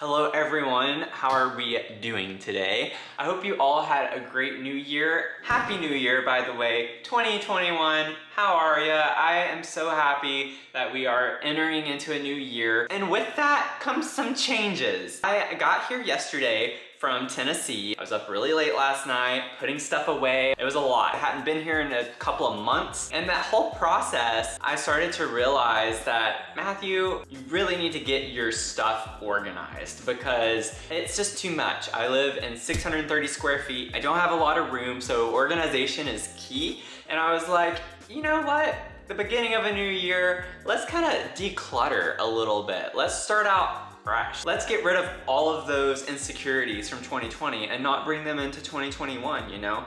Hello everyone, how are we doing today? I hope you all had a great new year. Happy New Year, by the way, 2021. How are ya? I am so happy that we are entering into a new year. And with that comes some changes. I got here yesterday from Tennessee. I was up really late last night, putting stuff away. It was a lot. I hadn't been here in a couple of months. And that whole process, I started to realize that, Matthew, you really need to get your stuff organized because it's just too much. I live in 630 square feet. I don't have a lot of room, so organization is key. And I was like, you know what? The beginning of a new year, let's kind of declutter a little bit. Let's start out fresh. Let's get rid of all of those insecurities from 2020 and not bring them into 2021, you know?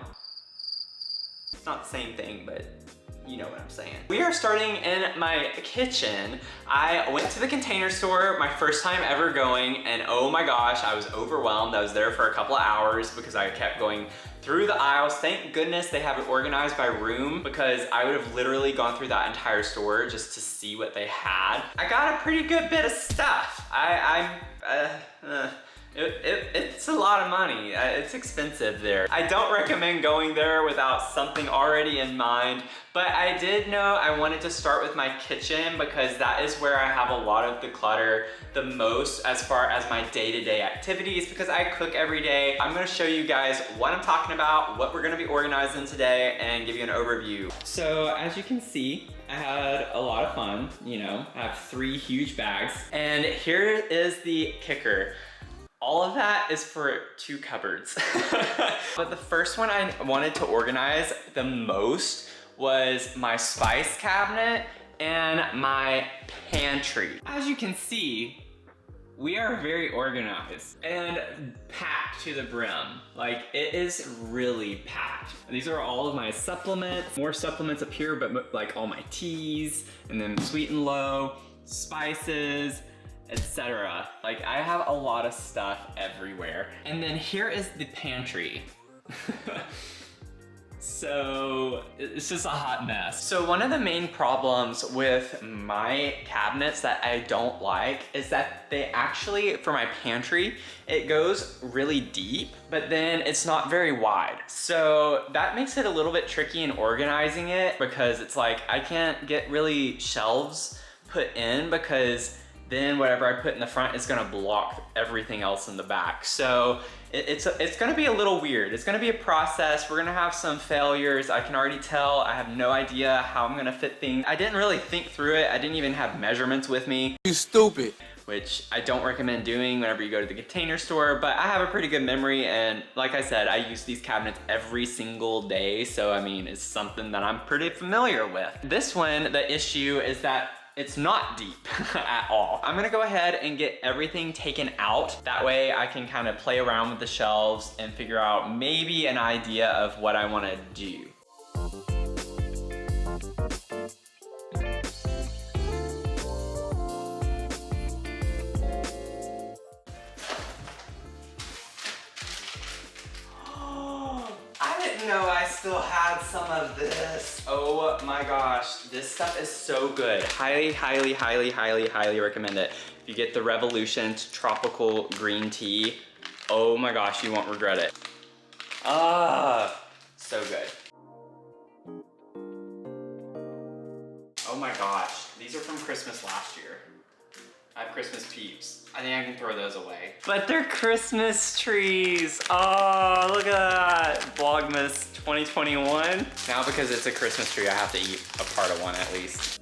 It's not the same thing, but you know what I'm saying. We are starting in my kitchen. I went to the Container Store, my first time ever going, and oh my gosh, I was overwhelmed. I was there for a couple of hours because I kept going through the aisles. Thank goodness they have it organized by room because I would have literally gone through that entire store just to see what they had. I got a pretty good bit of stuff. It's a lot of money. It's expensive there. I don't recommend going there without something already in mind, but I did know I wanted to start with my kitchen because that is where I have a lot of the clutter the most as far as my day-to-day activities because I cook every day. I'm gonna show you guys what I'm talking about, what we're gonna be organizing today, and give you an overview. So as you can see, I had a lot of fun, you know, I have 3 huge bags. And here is the kicker. All of that is for 2 cupboards. But the first one I wanted to organize the most was my spice cabinet and my pantry. As you can see, we are very organized and packed to the brim. Like, it is really packed. These are all of my supplements. More supplements up here, but like all my teas, and then Sweet and Low, spices, etc. Like, I have a lot of stuff everywhere. And then here is the pantry. So it's just a hot mess. So one of the main problems with my cabinets that I don't like is that they actually, for my pantry, it goes really deep, but then it's not very wide. So that makes it a little bit tricky in organizing it because it's like I can't get really shelves put in because then whatever I put in the front is gonna block everything else in the back. So it's gonna be a little weird. It's gonna be a process. We're gonna have some failures. I can already tell. I have no idea how I'm gonna fit things. I didn't really think through it. I didn't even have measurements with me. You stupid. Which I don't recommend doing whenever you go to the Container Store, but I have a pretty good memory, and like I said, I use these cabinets every single day, so I mean, it's something that I'm pretty familiar with. This one, the issue is that it's not deep at all. I'm gonna go ahead and get everything taken out. That way I can kind of play around with the shelves and figure out maybe an idea of what I wanna do. No, I still had some of this. Oh my gosh, this stuff is so good. Highly, highly, highly, highly, highly recommend it. If you get the Revolution Tropical Green Tea, oh my gosh, you won't regret it. Ah, so good. Oh my gosh, these are from Christmas last year. I have Christmas peeps. I think I can throw those away. But they're Christmas trees. Oh, look at that. Vlogmas 2021. Now because it's a Christmas tree, I have to eat a part of one at least.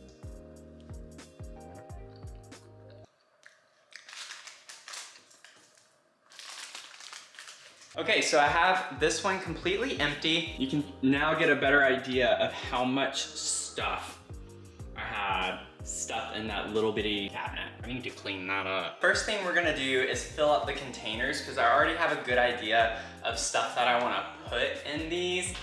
Okay, so I have this one completely empty. You can now get a better idea of how much stuff I had stuff in that little bitty cabinet. I need to clean that up. First thing we're gonna do is fill up the containers because I already have a good idea of stuff that I wanna put in these.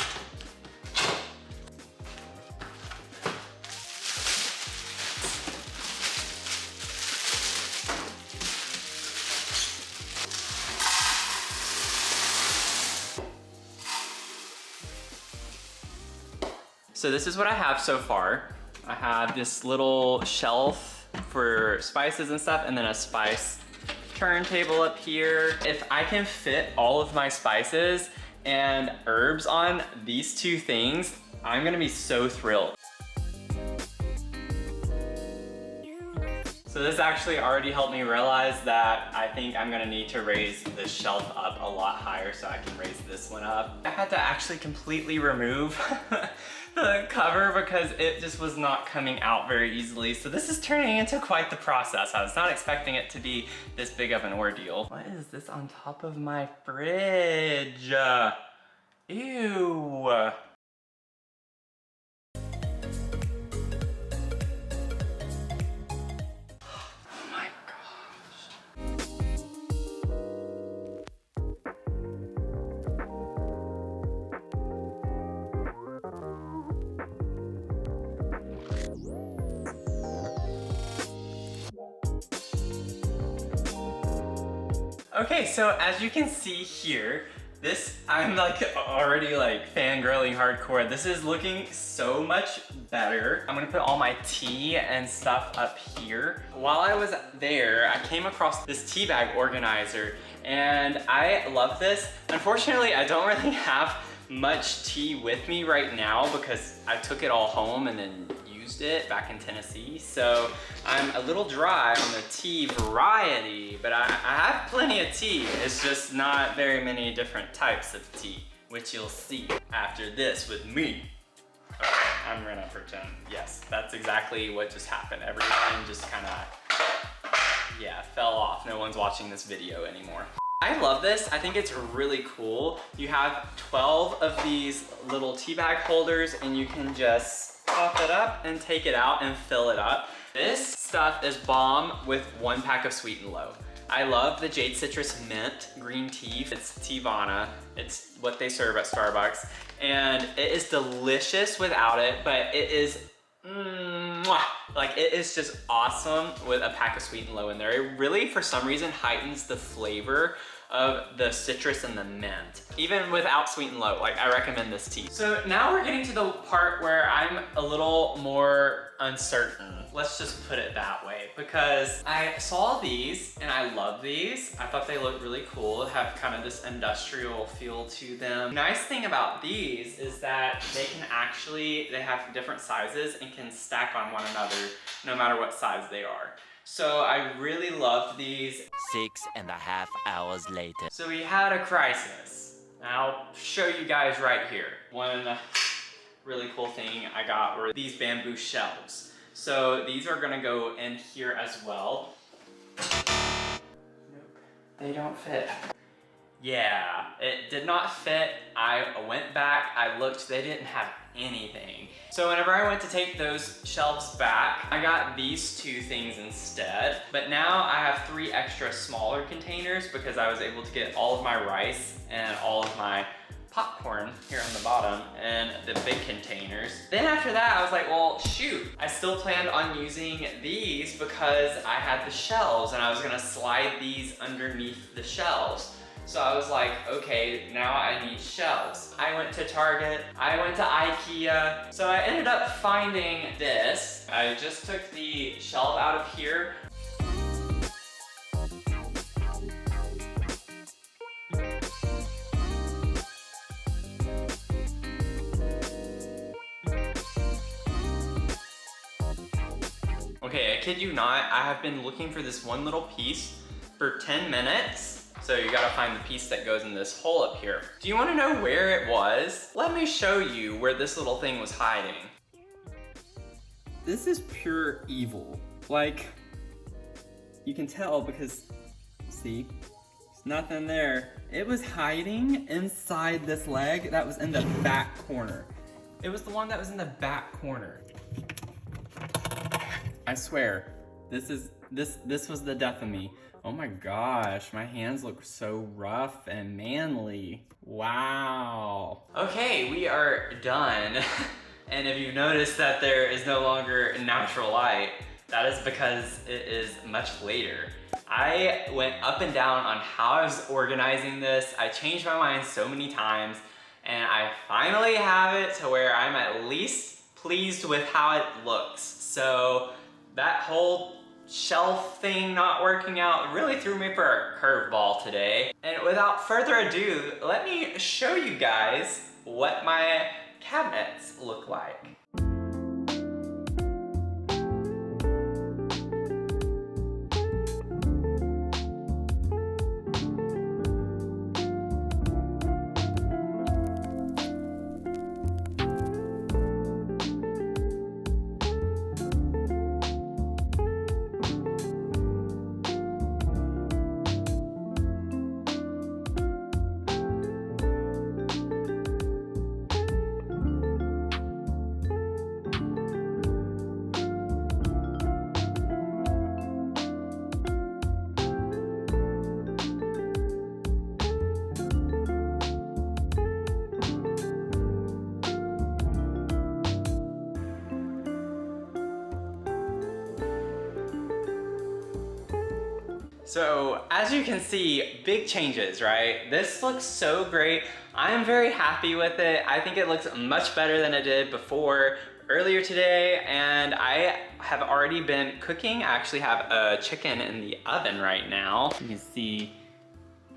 So this is what I have so far. I have this little shelf for spices and stuff, and then a spice turntable up here. If I can fit all of my spices and herbs on these two things, I'm gonna be so thrilled. So this actually already helped me realize that I think I'm gonna need to raise this shelf up a lot higher so I can raise this one up. I had to actually completely remove the cover because it just was not coming out very easily. So this is turning into quite the process. I was not expecting it to be this big of an ordeal. What is this on top of my fridge? Ew. Okay, so as you can see here, I'm like already like fangirling hardcore. This is looking so much better. I'm gonna put all my tea and stuff up here. While I was there, I came across this tea bag organizer and I love this. Unfortunately, I don't really have much tea with me right now because I took it all home and then used it back in Tennessee. So I'm a little dry on the tea variety, but I have plenty of tea. It's just not very many different types of tea, which you'll see after this with me. Okay, I'm gonna pretend. Yes, that's exactly what just happened. Everyone just kind of, yeah, fell off. No one's watching this video anymore. I love this. I think it's really cool. You have 12 of these little tea bag holders and you can just pop it up and take it out and fill it up. This stuff is bomb with 1 pack of Sweet and Low. I love the Jade Citrus Mint green tea. It's Teavana. It's what they serve at Starbucks. And it is delicious without it, but it is, like it is just awesome with a pack of Sweet and Low in there. It really, for some reason, heightens the flavor of the citrus and the mint. Even without Sweet and Low, like I recommend this tea. So now we're getting to the part where I'm a little more uncertain. Let's just put it that way, because I saw these and I love these. I thought they looked really cool, have kind of this industrial feel to them. The nice thing about these is that they have different sizes and can stack on one another no matter what size they are. So I really loved these. 6.5 hours later. So we had a crisis. I'll show you guys right here. One really cool thing I got were these bamboo shelves. So these are gonna go in here as well. Nope, they don't fit. Yeah, it did not fit. I went back, I looked, they didn't have anything. So whenever I went to take those shelves back, I got these two things instead. But now I have 3 extra smaller containers because I was able to get all of my rice and all of my popcorn here on the bottom and the big containers. Then after that, I was like, well, shoot. I still planned on using these because I had the shelves and I was gonna slide these underneath the shelves. So I was like, okay, now I need shelves. I went to Target, I went to IKEA. So I ended up finding this. I just took the shelf out of here. Okay, I kid you not, I have been looking for this one little piece for 10 minutes. So you gotta find the piece that goes in this hole up here. Do you wanna know where it was? Let me show you where this little thing was hiding. This is pure evil. Like, you can tell because, see, there's nothing there. It was hiding inside this leg that was in the back corner. It was the one that was in the back corner. I swear, this was the death of me. Oh my gosh, my hands look so rough and manly. Wow. Okay, we are done. And if you notice that there is no longer natural light, that is because it is much later. I went up and down on how I was organizing this. I changed my mind so many times, and I finally have it to where I'm at least pleased with how it looks. So that whole shelf thing not working out really threw me for a curveball today. And without further ado, let me show you guys what my cabinets look like. So as you can see, big changes, right? This looks so great. I'm very happy with it. I think it looks much better than it did before earlier today, and I have already been cooking. I actually have a chicken in the oven right now. You can see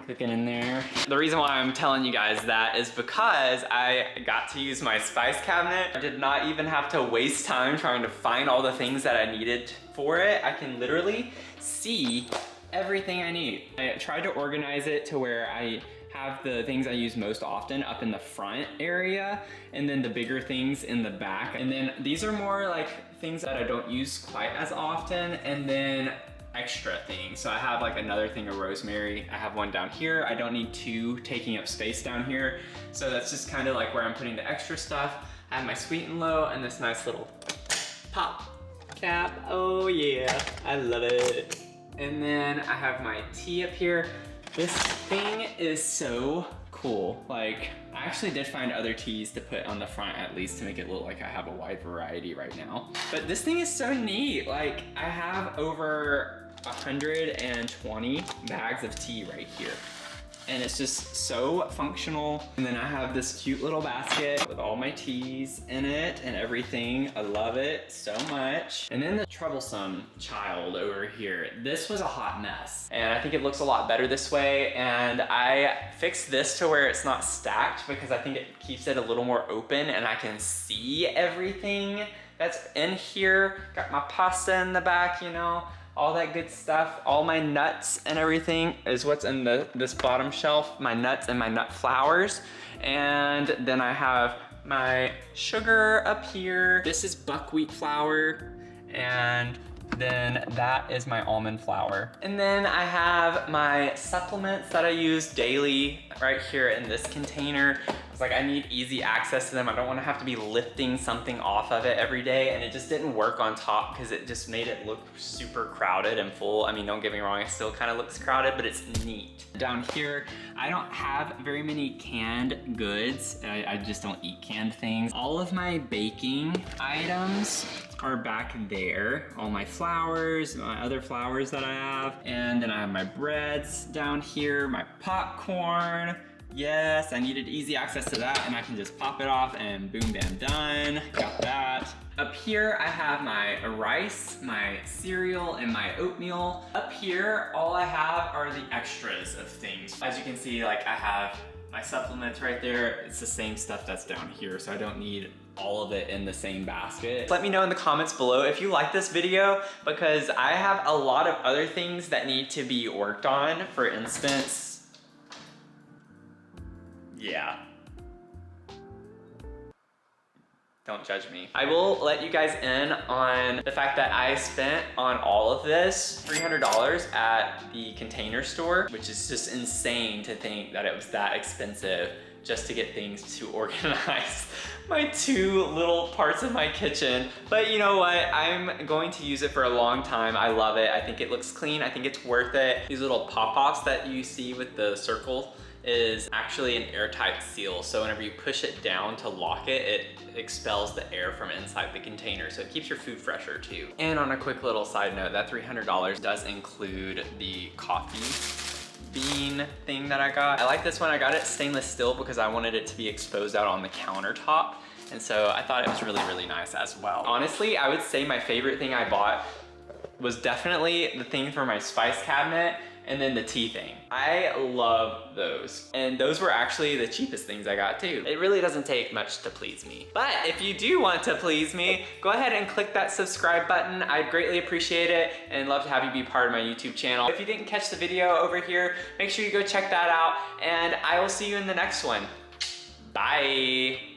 cooking in there. The reason why I'm telling you guys that is because I got to use my spice cabinet. I did not even have to waste time trying to find all the things that I needed for it. I can literally see everything I need. I tried to organize it to where I have the things I use most often up in the front area, and then the bigger things in the back. And then these are more like things that I don't use quite as often, and then extra things. So I have like another thing of rosemary. I have one down here. I don't need two taking up space down here. So that's just kind of like where I'm putting the extra stuff. I have my sweet and low and this nice little pop cap. Oh yeah, I love it. And then I have my tea up here. This thing is so cool. Like, I actually did find other teas to put on the front at least to make it look like I have a wide variety right now. But this thing is so neat. Like, I have over 120 bags of tea right here. And it's just so functional. And then I have this cute little basket with all my teas in it and everything. I love it so much. And then the troublesome child over here. This was a hot mess. And I think it looks a lot better this way. And I fixed this to where it's not stacked because I think it keeps it a little more open and I can see everything that's in here. Got my pasta in the back, you know. All that good stuff, all my nuts and everything is what's in this bottom shelf, my nuts and my nut flours. And then I have my sugar up here. This is buckwheat flour, and then that is my almond flour. And then I have my supplements that I use daily right here in this container. It's like I need easy access to them. I don't want to have to be lifting something off of it every day, and it just didn't work on top because it just made it look super crowded and full. I mean, don't get me wrong, it still kind of looks crowded, but it's neat. Down here, I don't have very many canned goods. I just don't eat canned things. All of my baking items are back there. All my flours, my other flours that I have. And then I have my breads down here, my popcorn. Yes, I needed easy access to that, and I can just pop it off and boom, bam, done. Got that. Up here, I have my rice, my cereal, and my oatmeal. Up here, all I have are the extras of things. As you can see, like I have my supplements right there. It's the same stuff that's down here, so I don't need all of it in the same basket. Let me know in the comments below if you like this video, because I have a lot of other things that need to be worked on. For instance, yeah. Don't judge me. I will let you guys in on the fact that I spent on all of this $300 at the Container Store, which is just insane to think that it was that expensive just to get things to organize my two little parts of my kitchen. But you know what? I'm going to use it for a long time. I love it. I think it looks clean. I think it's worth it. These little pop-offs that you see with the circle is actually an airtight seal. So whenever you push it down to lock it, it expels the air from inside the container. So it keeps your food fresher too. And on a quick little side note, that $300 does include the coffee bean thing that I got. I like this one. I got it stainless steel because I wanted it to be exposed out on the countertop. And so I thought it was really, really nice as well. Honestly, I would say my favorite thing I bought was definitely the thing for my spice cabinet and then the tea thing. I love those. And those were actually the cheapest things I got too. It really doesn't take much to please me. But if you do want to please me, go ahead and click that subscribe button. I'd greatly appreciate it and love to have you be part of my YouTube channel. If you didn't catch the video over here, make sure you go check that out and I will see you in the next one. Bye.